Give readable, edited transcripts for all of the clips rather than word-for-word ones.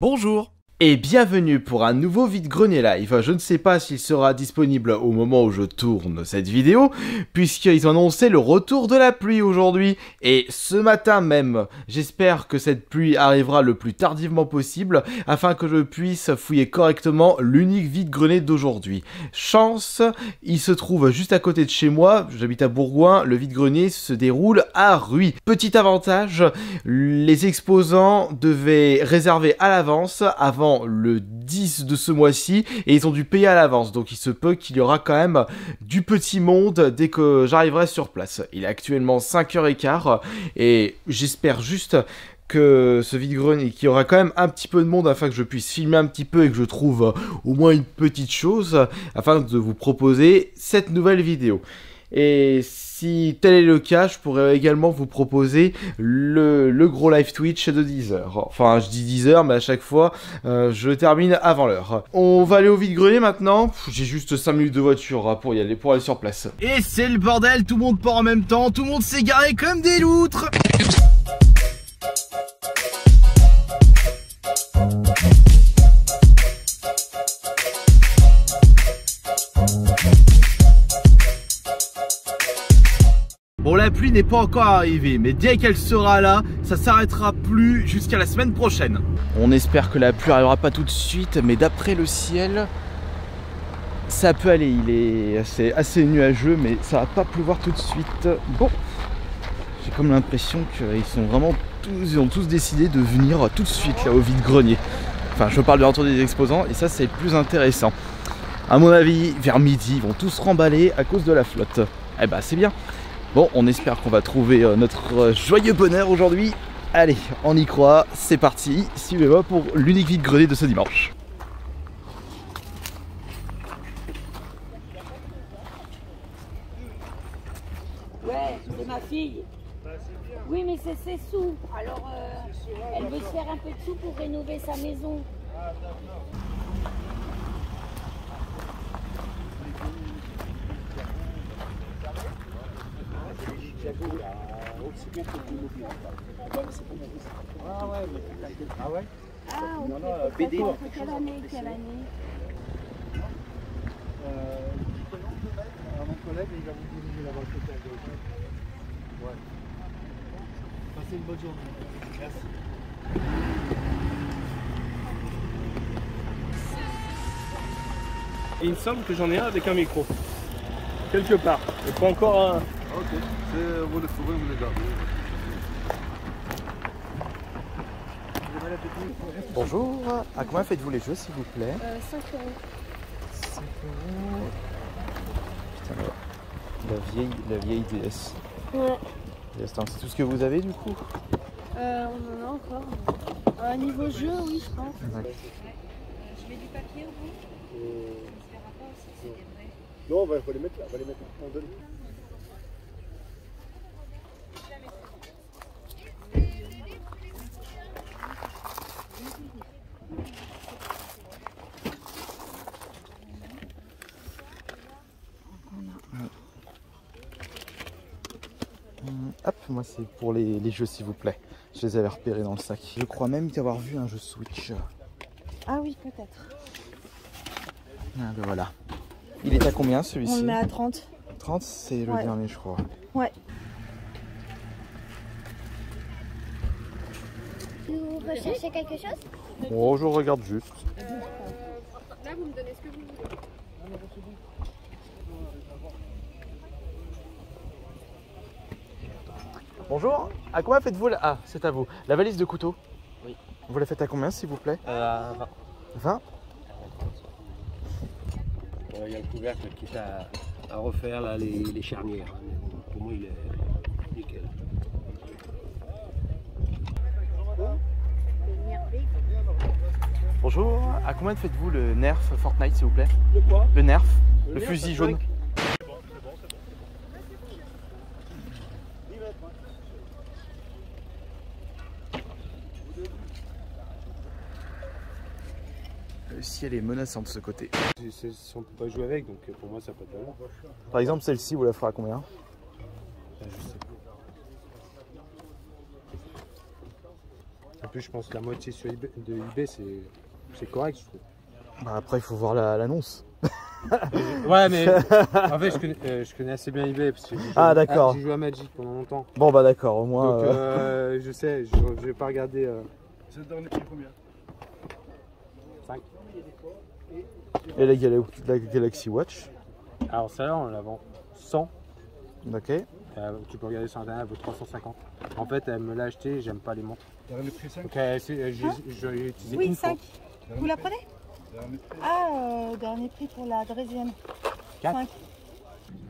Bonjour et bienvenue pour un nouveau vide-grenier live. Je ne sais pas s'il sera disponible au moment où je tourne cette vidéo, puisqu'ils ont annoncé le retour de la pluie aujourd'hui, et ce matin même. J'espère que cette pluie arrivera le plus tardivement possible, afin que je puisse fouiller correctement l'unique vide-grenier d'aujourd'hui. Chance, il se trouve juste à côté de chez moi, j'habite à Bourgoin, le vide-grenier se déroule à Ruy. Petit avantage, les exposants devaient réserver à l'avance, avant le 10 de ce mois-ci, et ils ont dû payer à l'avance, donc il se peut qu'il y aura quand même du petit monde dès que j'arriverai sur place. Il est actuellement 5h15, et j'espère juste que ce vide-grenier, qu'il y aura quand même un petit peu de monde afin que je puisse filmer un petit peu et que je trouve au moins une petite chose, afin de vous proposer cette nouvelle vidéo. Et si tel est le cas, je pourrais également vous proposer le gros live Twitch de 10h. Enfin, je dis 10h, mais à chaque fois, je termine avant l'heure. On va aller au vide-grenier maintenant. J'ai juste 5 minutes de voiture pour y aller, pour aller sur place. Et c'est le bordel, tout le monde part en même temps, tout le monde s'est garé comme des loutres. Bon, la pluie n'est pas encore arrivée, mais dès qu'elle sera là, ça s'arrêtera plus jusqu'à la semaine prochaine. On espère que la pluie arrivera pas tout de suite, mais d'après le ciel, ça peut aller. Il est assez nuageux, mais ça va pas pleuvoir tout de suite. Bon, j'ai comme l'impression qu'ils sont vraiment ils ont tous décidé de venir tout de suite là au vide-grenier. Enfin, je parle du retour des exposants, et ça c'est le plus intéressant. À mon avis, vers midi, ils vont tous remballer à cause de la flotte. Eh ben, c'est bien. Bon, on espère qu'on va trouver notre joyeux bonheur aujourd'hui. Allez, on y croit, c'est parti. Suivez-moi pour l'unique vide-grenier de ce dimanche. Ouais, c'est ma fille. Oui, mais c'est ses sous. Alors, elle veut se faire un peu de sous pour rénover sa maison. Ah, ok. BD. Quelle année? Mon collègue, il va vous diriger là-bas côté à gauche. Ouais. Passez une bonne journée. Merci. Et il me semble que j'en ai un avec un micro. Quelque part. Et pas encore un. Ok. Vous le trouvez, vous le gardez. Bonjour, à combien faites-vous les jeux s'il vous plaît? 5 €. 5 €. Putain, la vieille DS. Ouais. C'est tout ce que vous avez du coup? On en a encore. Niveau jeu, oui, je pense. Ouais. Je mets du papier au bout. Non, on va les mettre là. On va les mettre en donne. Hop, moi c'est pour les jeux s'il vous plaît. Je les avais repérés dans le sac. Je crois même y avoir vu un jeu Switch. Ah oui, peut-être. Ah ben voilà. Il est à combien celui-ci? On le met à 30. 30, c'est le dernier je crois. Ouais. Vous recherchez quelque chose? Oh, je regarde juste. Là, vous me donnez ce que vous voulez. Bonjour, à combien faites-vous la... Ah, c'est à vous. La valise de couteau? Oui. Vous la faites à combien s'il vous plaît? 20. 20? Il y a le couvercle qui est à refaire là, les charnières. Pour moi, il est nickel. Bonjour, à combien faites-vous le Nerf Fortnite s'il vous plaît? Le quoi? Le Nerf, le Nerf, fusil 5. jaune. Le ciel est menaçant de ce côté. On ne peut pas jouer avec, donc pour moi, ça peut être là. Par exemple, celle-ci, vous la ferez à combien? Je sais pas. plus, je pense que la moitié sur eBay, de eBay, c'est correct, je trouve. Bah après, il faut voir l'annonce. Ouais, mais en fait, je connais assez bien eBay parce que d'accord. j'ai joué à Magic pendant longtemps. Bon bah d'accord, au moins. Donc je sais, je vais pas regarder. C'est le dernier prix combien? 5. Et la Galaxy Watch. Alors celle-là, on la vend 100. Ok. Tu peux regarder sur internet, elle vaut 350. En fait, elle me l'a acheté, j'aime pas les montres. Dernier prix 5? Donc j'ai utilisé Oui, une 5. fois. Vous la prenez? Dernier prix. Ah, dernier prix pour la drésienne. 4. 5.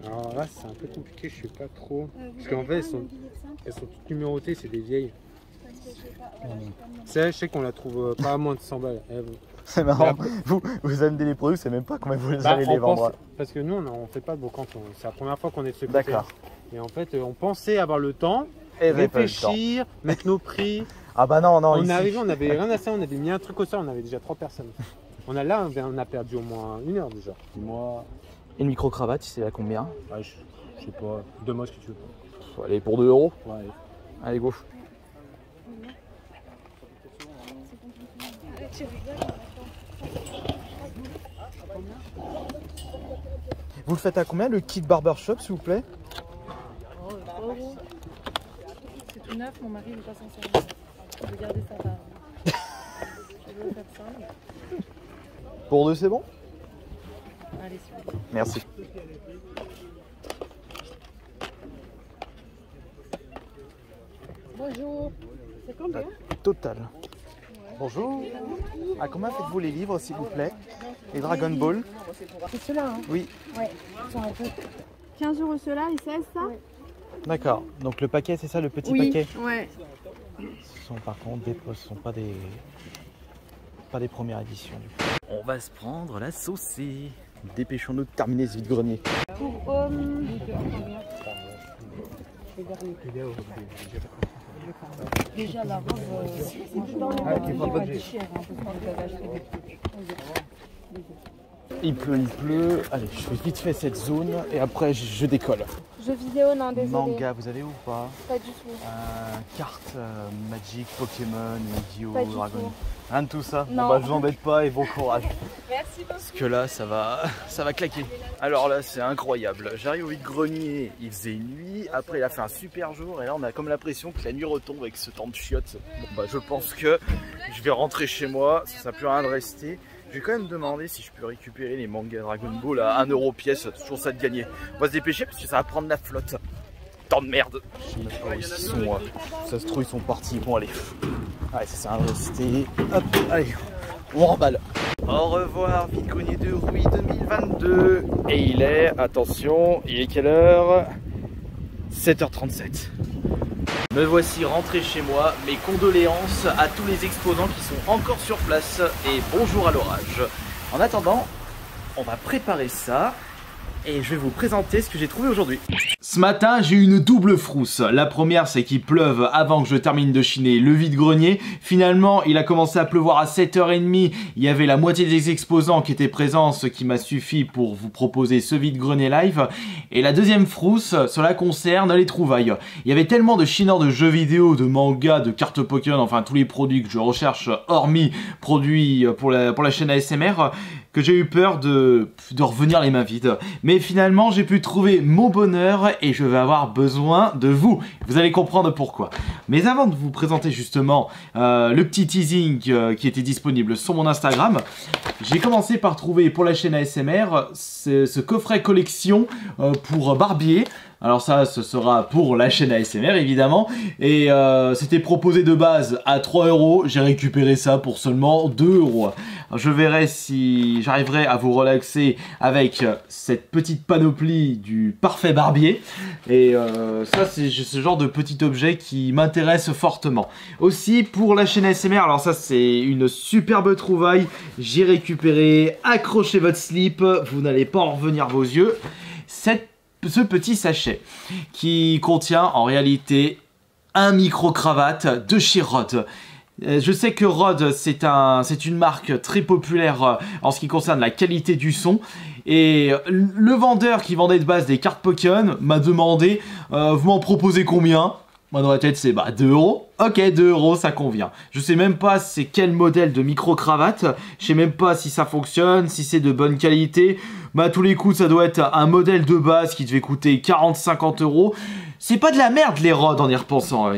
Alors là, c'est un peu compliqué, je sais pas trop. Parce qu'en fait, elles sont toutes numérotées, c'est des vieilles. Ça, je sais qu'on la trouve pas à moins de 100 balles. C'est marrant. Vous amenez les produits, c'est même pas comment vous allez les vendre. Parce que nous, on fait pas de brocante. C'est la première fois qu'on est de ce côté. D'accord. Et en fait, on pensait avoir le temps, Et réfléchir, mettre nos prix. Ah bah non, non. On ici... est arrivé, on avait rien à ça, on avait mis un truc au sol, on avait déjà 3 personnes. On a perdu au moins 1 heure déjà. Moi, Et le micro-cravate, c'est à combien? ouais, je sais pas, demande ce que tu veux. Faut aller pour 2 €. Ouais, allez. Allez, go. Vous le faites à combien le kit barbershop, s'il vous plaît? Oh, 3 €. C'est tout neuf, mon mari n'est pas censé servir. Je vais garder ça là. Je veux faire ça. Mais... Pour 2, c'est bon? Allez, s'il vous plaît. Merci. Bonjour. C'est combien? Total. Bonjour. À combien faites-vous les livres, s'il vous plaît? Les Dragon Ball? C'est ceux-là, hein? Oui. Ouais, ils sont un peu. 15 € ceux-là et 16 ça? Ouais. D'accord. Donc le paquet, c'est ça, le petit Oui, paquet? ouais. Ce sont par contre ce sont pas des premières éditions. Du coup. On va se prendre la saucée. Dépêchons-nous de terminer ce vide-grenier. Pour Déjà, la robe, c'est cher, hein, parce qu'on avait acheté des trucs. Il pleut. Allez, je fais vite fait cette zone et après je décolle. jeux vidéo, non, désolé. Manga, vous avez ou pas? Pas du tout. Carte Magic, Pokémon, Yu-Gi-Oh, Pas du Dragon. tout. Rien de tout ça. Non. Bon bah je vous embête pas et bon courage. Merci beaucoup. Parce que là ça va claquer. Alors là c'est incroyable. J'arrive au vide-grenier, il faisait nuit, après il a fait un super jour et là on a comme l'impression que la nuit retombe avec ce temps de chiottes. Bon bah je pense que je vais rentrer chez moi, ça sert plus à rien de rester. Je vais quand même demander si je peux récupérer les mangas Dragon Ball à 1 € pièce, toujours ça de gagner. On va se dépêcher parce que ça va prendre la flotte. Tant de merde. Je sais même pas où ils sont. Ça se trouve ils sont partis. Bon allez. Allez, ça sert à rester. Hop, allez, on remballe. Au revoir, vide-grenier de Rouy 2022. Et il est, attention, il est quelle heure? 7h37. Me voici rentré chez moi, mes condoléances à tous les exposants qui sont encore sur place et bonjour à l'orage. En attendant, on va préparer ça et je vais vous présenter ce que j'ai trouvé aujourd'hui. Ce matin, j'ai eu une double frousse. La première, c'est qu'il pleuve avant que je termine de chiner le vide-grenier. Finalement, il a commencé à pleuvoir à 7h30. Il y avait la moitié des exposants qui étaient présents, ce qui m'a suffi pour vous proposer ce vide-grenier live. Et la deuxième frousse, cela concerne les trouvailles. Il y avait tellement de chineurs de jeux vidéo, de mangas, de cartes Pokémon, enfin tous les produits que je recherche, hormis produits pour la chaîne ASMR, que j'ai eu peur de revenir les mains vides. Mais finalement, j'ai pu trouver mon bonheur et je vais avoir besoin de vous. Vous allez comprendre pourquoi. Mais avant de vous présenter justement le petit teasing qui était disponible sur mon Instagram, j'ai commencé par trouver pour la chaîne ASMR ce coffret collection pour Barbier. Alors ça, ce sera pour la chaîne ASMR évidemment. Et c'était proposé de base à 3 €. J'ai récupéré ça pour seulement 2 €. Je verrai si j'arriverai à vous relaxer avec cette petite panoplie du parfait barbier. Et ça, c'est ce genre de petit objet qui m'intéresse fortement. Aussi pour la chaîne ASMR, alors ça c'est une superbe trouvaille. J'ai récupéré, accrochez votre slip, vous n'allez pas en revenir vos yeux. Ce petit sachet qui contient en réalité un micro-cravate de chez Rode. Je sais que Rode c'est une marque très populaire en ce qui concerne la qualité du son. Et le vendeur qui vendait de base des cartes Pokémon m'a demandé vous m'en proposez combien? Moi dans ma tête c'est 2 €. Ok, 2 € ça convient. Je sais même pas c'est quel modèle de micro-cravate. Je sais même pas si ça fonctionne, si c'est de bonne qualité. Bah à tous les coups ça doit être un modèle de base qui devait coûter 40-50 €. C'est pas de la merde les rods en y repensant.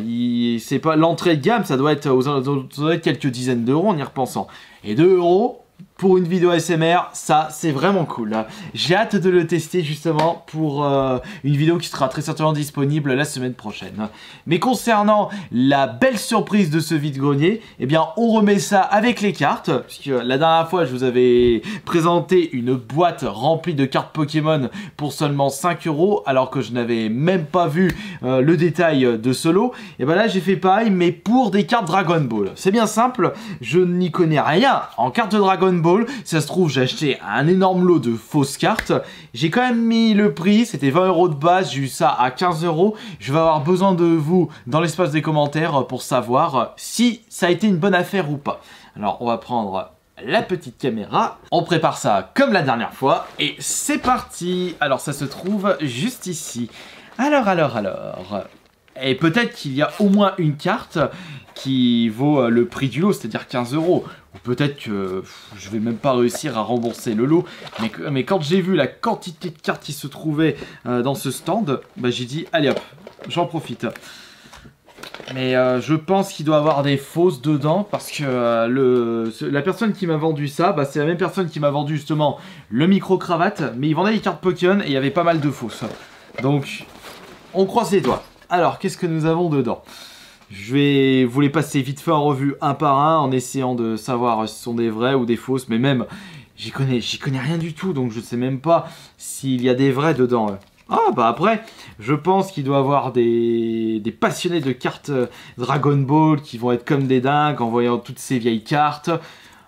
C'est pas l'entrée de gamme, ça doit être quelques dizaines d'euros en y repensant. Et 2 € pour une vidéo ASMR, ça c'est vraiment cool. J'ai hâte de le tester justement pour une vidéo qui sera très certainement disponible la semaine prochaine. Mais concernant la belle surprise de ce vide-grenier, eh bien on remet ça avec les cartes, puisque la dernière fois je vous avais présenté une boîte remplie de cartes Pokémon pour seulement 5 € alors que je n'avais même pas vu le détail de ce lot. Et bien là j'ai fait pareil mais pour des cartes Dragon Ball. C'est bien simple, je n'y connais rien en cartes de Dragon Ball, ça se trouve j'ai acheté un énorme lot de fausses cartes, j'ai quand même mis le prix, c'était 20 € de base, j'ai eu ça à 15 €, je vais avoir besoin de vous dans l'espace des commentaires pour savoir si ça a été une bonne affaire ou pas. Alors on va prendre la petite caméra, on prépare ça comme la dernière fois et c'est parti. Alors ça se trouve juste ici. Alors, et peut-être qu'il y a au moins une carte qui vaut le prix du lot, c'est-à-dire 15 €. Ou peut-être que je vais même pas réussir à rembourser le lot. Mais quand j'ai vu la quantité de cartes qui se trouvaient dans ce stand, bah, j'ai dit, allez hop, j'en profite. Mais je pense qu'il doit y avoir des fausses dedans parce que la personne qui m'a vendu ça, bah, c'est la même personne qui m'a vendu justement le micro-cravate. Mais il vendait les cartes Pokémon et il y avait pas mal de fausses. Donc, on croise les doigts. Alors, qu'est-ce que nous avons dedans ? Je vais vous les passer vite fait en revue un par un en essayant de savoir si ce sont des vrais ou des fausses. Mais même, j'y connais rien du tout, donc je sais même pas s'il y a des vrais dedans. Ah bah après, je pense qu'il doit y avoir des passionnés de cartes Dragon Ball qui vont être comme des dingues en voyant toutes ces vieilles cartes.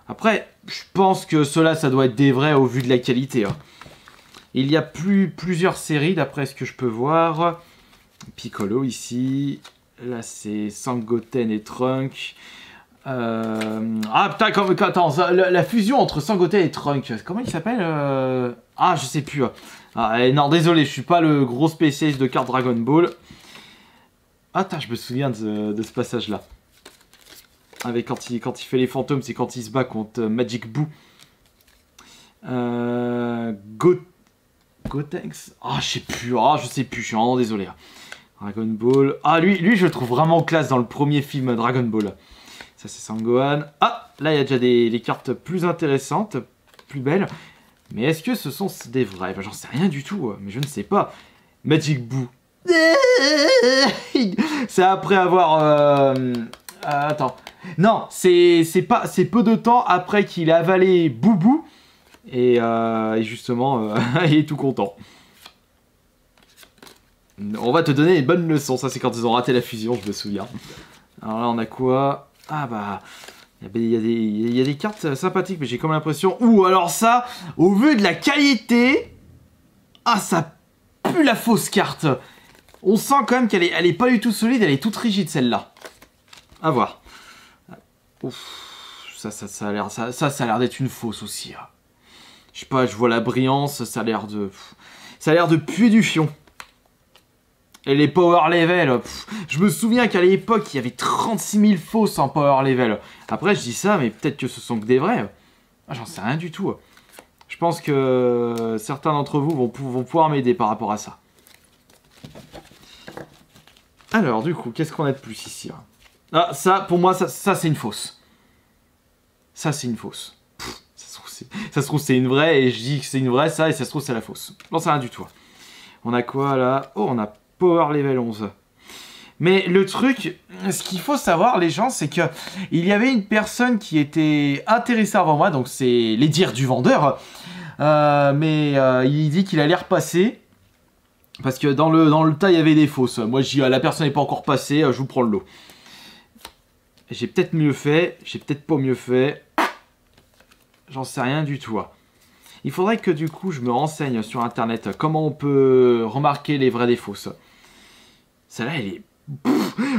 Après, je pense que cela, ça doit être des vrais au vu de la qualité. Il y a plusieurs séries d'après ce que je peux voir. Piccolo ici... Là, c'est Sangoten et Trunk. Ah, putain, attends, la fusion entre Sangoten et Trunk, comment il s'appelle Ah, je sais plus. Ah, non, désolé, je suis pas le gros spécialiste de cartes Dragon Ball. Attends, je me souviens de ce passage-là. Avec quand il fait les fantômes, c'est quand il se bat contre Magic Boo. Gotenks. Ah, je sais plus, je sais plus, je suis vraiment désolé. Dragon Ball. Ah, lui, je le trouve vraiment classe dans le premier film Dragon Ball. Ça, c'est Sangohan. Ah, là, il y a déjà des cartes plus intéressantes, plus belles. Mais est-ce que ce sont des vrais? J'en sais rien du tout, mais je ne sais pas. Magic Boo. C'est après avoir... attends. Non, c'est peu de temps après qu'il a avalé Boubou. Et justement, il est tout content. On va te donner une bonne leçon, ça c'est quand ils ont raté la fusion, je me souviens. Alors là on a quoi? Ah bah, il y a des cartes sympathiques, mais j'ai comme l'impression... Ouh, alors ça, au vu de la qualité... Ah, ça pue la fausse carte. On sent quand même qu'elle est pas du tout solide, elle est toute rigide celle-là. À voir. Ouf, ça a l'air d'être une fausse aussi. Je sais pas, je vois la brillance, ça a l'air de puer du fion. Et les power level, je me souviens qu'à l'époque, il y avait 36 000 fausses en power level. Après, je dis ça, mais peut-être que ce sont que des vrais. Ah, j'en sais rien du tout. Je pense que certains d'entre vous vont pouvoir m'aider par rapport à ça. Alors, du coup, qu'est-ce qu'on a de plus ici? Ah, ça, pour moi, ça c'est une fausse. Ça, c'est une fausse. Ça se trouve, c'est une vraie, et je dis que c'est une vraie, ça, et ça se trouve, c'est la fausse. J'en sais rien du tout. On a quoi, là? Oh, on a Power Level 11. Mais le truc, ce qu'il faut savoir, les gens, c'est que il y avait une personne qui était intéressée avant moi, donc c'est les dires du vendeur, il dit qu'il allait repasser, parce que dans le tas, il y avait des fausses. Moi, je dis, la personne n'est pas encore passée, je vous prends le lot. J'ai peut-être mieux fait, j'ai peut-être pas mieux fait, j'en sais rien du tout. Il faudrait que du coup je me renseigne sur internet comment on peut remarquer les vrais des fausses. Celle-là elle est...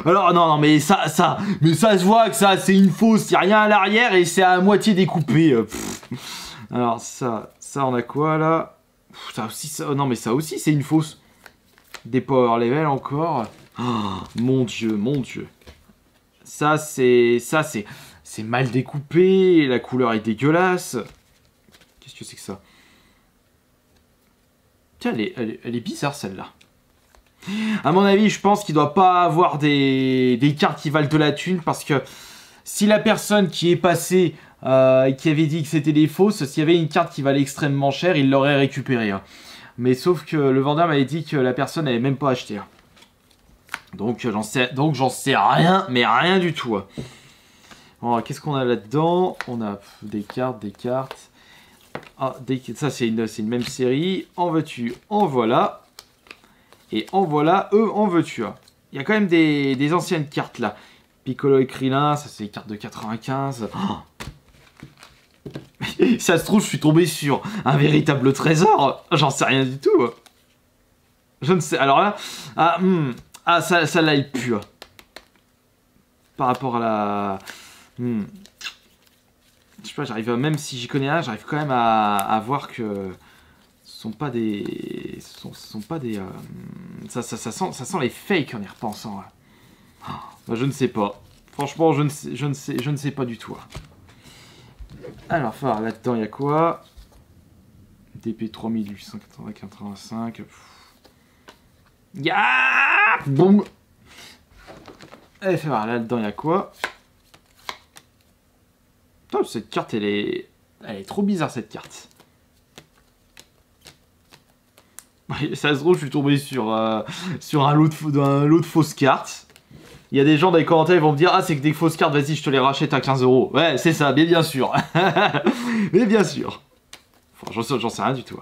Alors non mais ça se voit que ça c'est une fausse, il n'y a rien à l'arrière et c'est à moitié découpé. Alors ça on a quoi là? Ça aussi, non mais ça aussi c'est une fausse. Des power level encore. Oh, mon dieu. Ça, c'est mal découpé. La couleur est dégueulasse. Qu'est-ce que c'est que ça? Tiens, elle est bizarre, celle-là. À mon avis, je pense qu'il doit pas avoir des cartes qui valent de la thune, parce que si la personne qui est passée, qui avait dit que c'était des fausses, s'il y avait une carte qui valait extrêmement cher, il l'aurait récupérée. Hein. Mais sauf que le vendeur m'avait dit que la personne n'avait même pas acheté. Hein. Donc j'en sais rien, mais rien du tout. Hein. Bon, qu'est-ce qu'on a là-dedans? On a des cartes. Ah, ça c'est une même série. En veux-tu, en voilà. Et en voilà, en veux-tu. Il y a quand même des anciennes cartes là. Piccolo et Krillin, ça c'est les cartes de 95. Oh, ça se trouve, je suis tombé sur un véritable trésor. J'en sais rien du tout. Je ne sais. Alors là, ça là, il pue. Par rapport à la. Je sais pas, j'arrive, même si j'y connais un, j'arrive quand même à voir que ce sont pas des. Ça sent les fakes en y repensant. Bah, je ne sais pas. Franchement, je ne sais pas du tout. Alors, là-dedans, il y a quoi? DP 3885. Boum. Allez, fais voir, là-dedans, il y a quoi? Putain, cette carte, elle est trop bizarre, cette carte. Ça se trouve, je suis tombé sur un lot de fausses cartes. Il y a des gens dans les commentaires, ils vont me dire: ah, c'est que des fausses cartes, vas-y, je te les rachète à 15 €. Ouais, c'est ça, mais bien sûr. Mais bien sûr. Enfin, j'en sais rien du tout.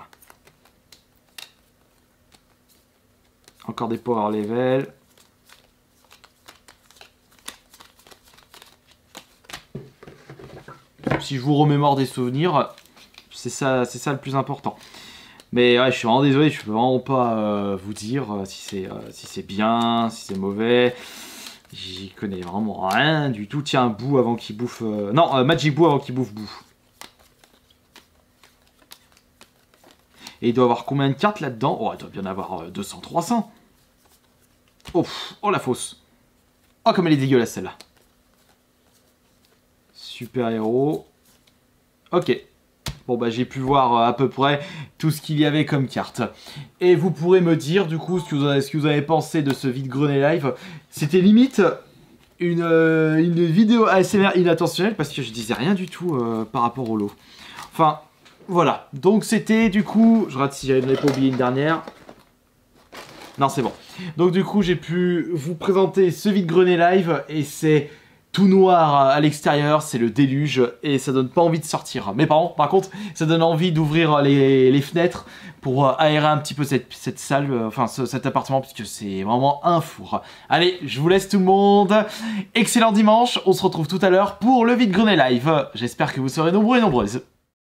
Encore des power level. Si je vous remémore des souvenirs, c'est ça le plus important. Mais ouais, je suis vraiment désolé, je peux vraiment pas vous dire si c'est bien, si c'est mauvais. J'y connais vraiment rien du tout. Tiens, Boo avant qu'il bouffe... Non, Magic Boo avant qu'il bouffe Boo. Et il doit avoir combien de cartes là-dedans? Oh, il doit bien avoir 200, 300. Oh, oh, la fausse. Oh, comme elle est dégueulasse, celle-là. Super héros. Ok. Bon, bah, j'ai pu voir à peu près tout ce qu'il y avait comme carte. Et vous pourrez me dire, du coup, ce que vous avez pensé de ce vide-grenier live. C'était limite une vidéo ASMR inattentionnelle, parce que je disais rien du tout par rapport au lot. Enfin, voilà. Donc, c'était, du coup... Je rate si j'avais pas oublié une dernière. Non, c'est bon. Donc, du coup, j'ai pu vous présenter ce vide-grenier live, et c'est... tout noir à l'extérieur, c'est le déluge et ça donne pas envie de sortir. Mais par contre, ça donne envie d'ouvrir les fenêtres pour aérer un petit peu cette salle, enfin cet appartement, puisque c'est vraiment un four. Allez, je vous laisse tout le monde. Excellent dimanche, on se retrouve tout à l'heure pour le vide-grenier live. J'espère que vous serez nombreux et nombreuses.